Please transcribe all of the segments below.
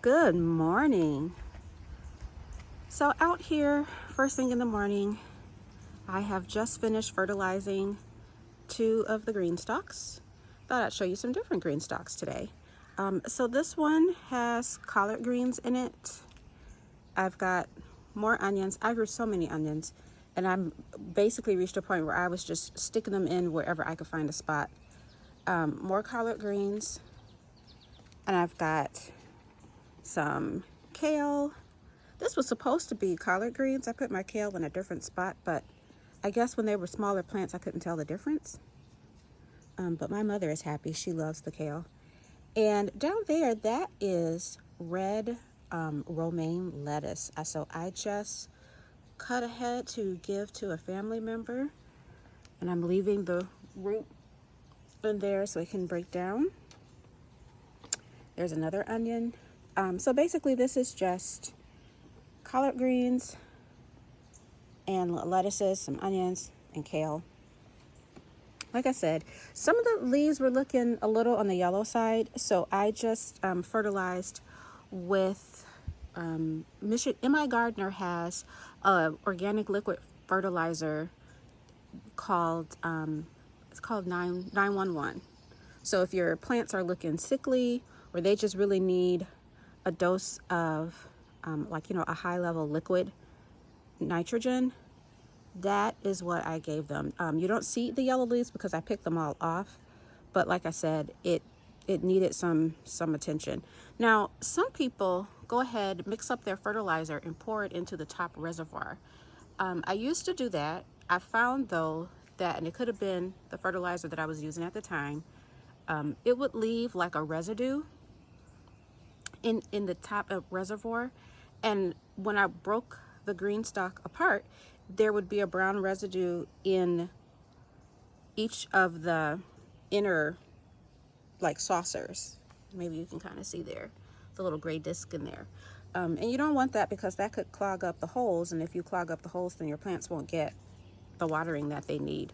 Good morning. So out here, first thing in the morning, I have just finished fertilizing 2 of the Greenstalks. Thought I'd show you some different Greenstalks today. So this one has collard greens in it. I've got more onions. I grew so many onions, and I'm basically reached a point where I was just sticking them in wherever I could find a spot. More collard greens, and I've got some kale. This was supposed to be collard greens. I put my kale in a different spot, but I guess when they were smaller plants, I couldn't tell the difference. But my mother is happy. She loves the kale. And down there, that is red romaine lettuce. So I just cut ahead to give to a family member, and I'm leaving the root in there so it can break down. There's another onion. So basically this is just collard greens and lettuces, some onions, and kale. Like I said, some of the leaves were looking a little on the yellow side, so I just fertilized with MIGardener has a organic liquid fertilizer called it's called 911. So if your plants are looking sickly or they just really need a dose of a high level liquid nitrogen, that is what I gave them. You don't see the yellow leaves because I picked them all off, but like I said, it needed some attention. Now, some people go ahead, mix up their fertilizer and pour it into the top reservoir. I used to do that. I found though that, and it could have been the fertilizer that I was using at the time, it would leave like a residue in the top of reservoir, and when I broke the Greenstalk apart, there would be a brown residue in each of the inner like saucers. Maybe you can kind of see there the little gray disc in there, and you don't want that because that could clog up the holes, and if you clog up the holes, then your plants won't get the watering that they need.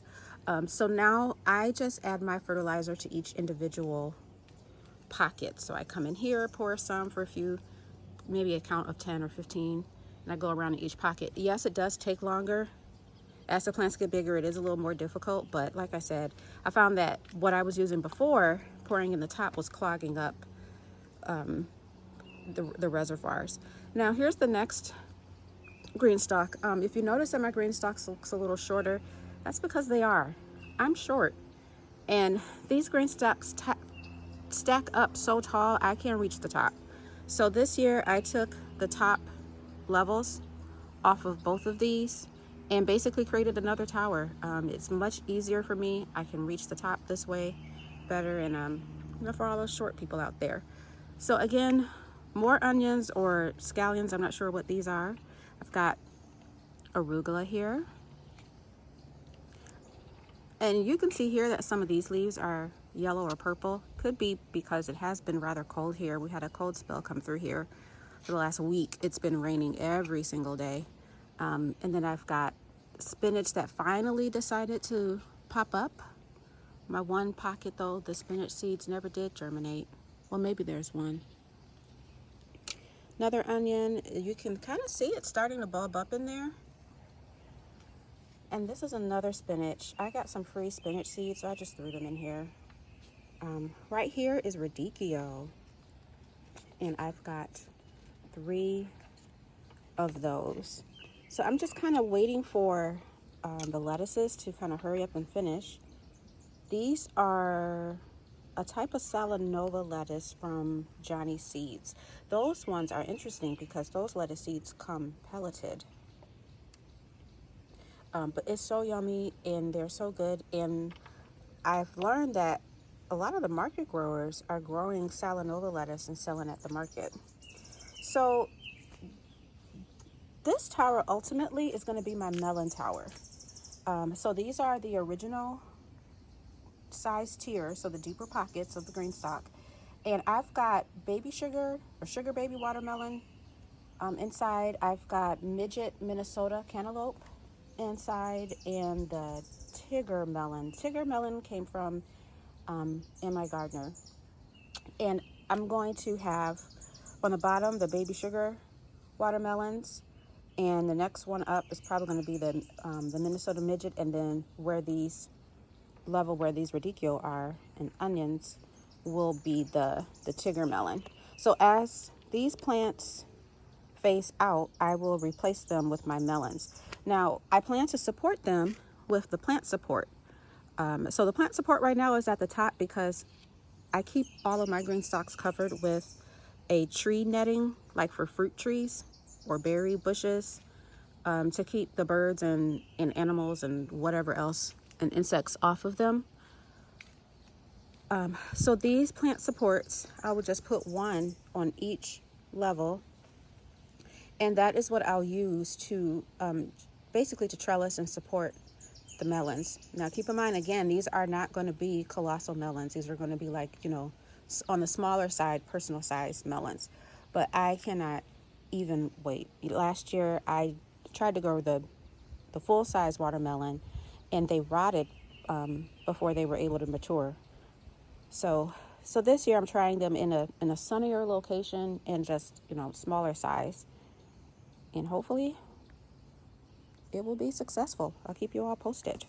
So now I just add my fertilizer to each individual pocket. So I come in here, pour some for a few, maybe a count of 10 or 15, and I go around in each pocket. Yes, it does take longer. As the plants get bigger, it is a little more difficult, but like I said, I found that what I was using before, pouring in the top, was clogging up the reservoirs. Now here's the next Greenstalk. If you notice that my Greenstalks looks a little shorter, that's because they are. I'm short, and these Greenstalks stack up so tall I can't reach the top. So this year I took the top levels off of both of these and basically created another tower. It's much easier for me. I can reach the top this way better, and for all those short people out there. So again, more onions or scallions, I'm not sure what these are. I've got arugula here, and you can see here that some of these leaves are yellow or purple. Could be because it has been rather cold here. We had a cold spell come through here for the last week. It's been raining every single day. And then I've got spinach that finally decided to pop up. My one pocket though, the spinach seeds never did germinate. Well, maybe there's one. Another onion, you can kind of see it starting to bulb up in there. And this is another spinach. I got some free spinach seeds, so I just threw them in here. Right here is radicchio, and I've got 3 of those. So I'm just kind of waiting for the lettuces to kind of hurry up and finish. These are a type of Salanova lettuce from Johnny Seeds. Those ones are interesting because those lettuce seeds come pelleted. But it's so yummy and they're so good. And I've learned that a lot of the market growers are growing Salanova lettuce and selling at the market. So this tower ultimately is going to be my melon tower. So these are the original size tier, so the deeper pockets of the Greenstalk. And I've got baby sugar or sugar baby watermelon inside. I've got midget Minnesota cantaloupe inside, and the Tigger melon. Tigger melon came from MIGardener. And I'm going to have On the bottom, the baby sugar watermelons, and the next one up is probably going to be the Minnesota midget, and then where these radicchio are and onions will be the Tigger melon. So as these plants phase out, I will replace them with my melons. Now, I plan to support them with the plant support. So the plant support right now is at the top because I keep all of my green stalks covered with a tree netting, like for fruit trees or berry bushes, to keep the birds and animals and whatever else and insects off of them. So these plant supports, I will just put one on each level, and that is what I'll use to basically to trellis and support the melons. Now keep in mind, again, these are not going to be colossal melons. These are going to be like, you know, on the smaller side, personal size melons. But I cannot even wait. Last year I tried to grow the full size watermelon, and they rotted before they were able to mature. So this year I'm trying them in a sunnier location and just, you know, smaller size, and hopefully it will be successful. I'll keep you all posted.